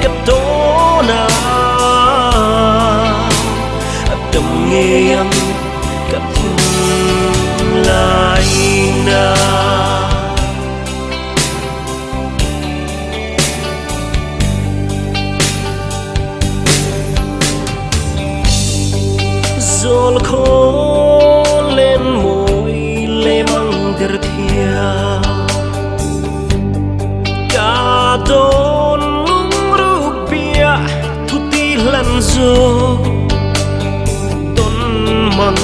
cất tố na đầm nghe âm cất lại na rồi khô lên môi lê măng đờ thia cả đồn lung rupia thu ti lần rồi tôn măng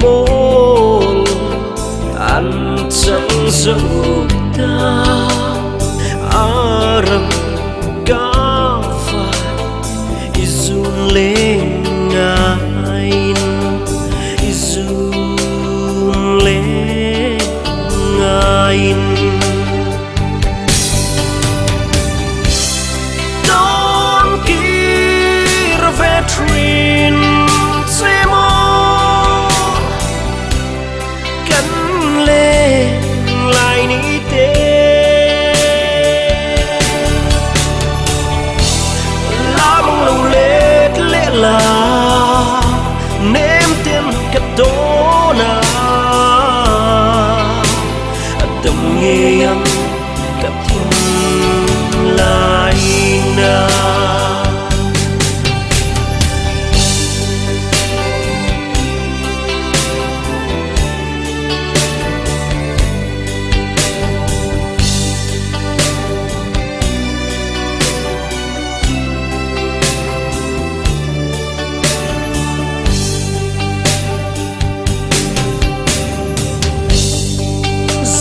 môn ăn chẳng dấu ta arang cả phải izun lên ngain izun lên ngain don kir vetrin semo kan lên lại ni te la mong lâu lết lẽ là nếm tiền cất tố na đầm nghe âm cất lại na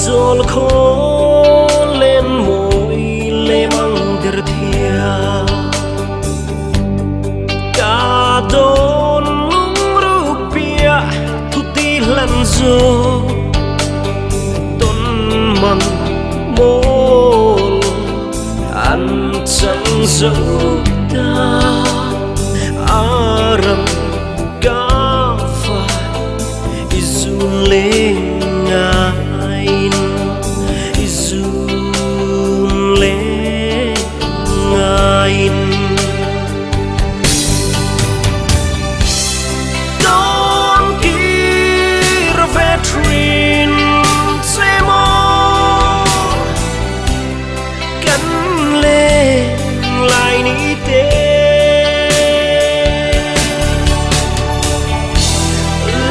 rồi khô lên môi lê măng đờ thia cả đồn lung rupia thu ti lần rồi tôn măng môn ăn chẳng dấu ta arang cả phải izun lên ngain izun lên ngain don kir vetrin semo kan lên lại ni te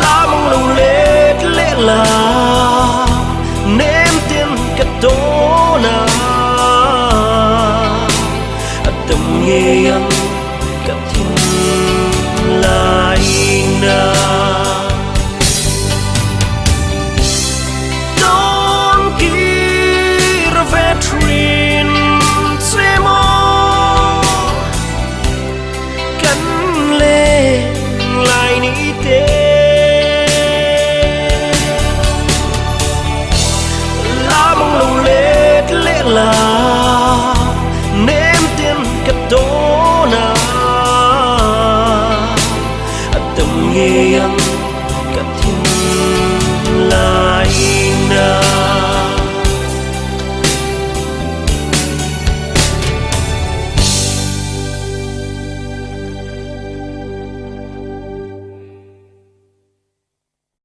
la mong lâu lết lẽ là nếm tiền cất tố na đầm nghe âm cất lại na don kir vetrin semo kan lên lại ni te lẽ là nếm tiền cất tố na đầm nghe âm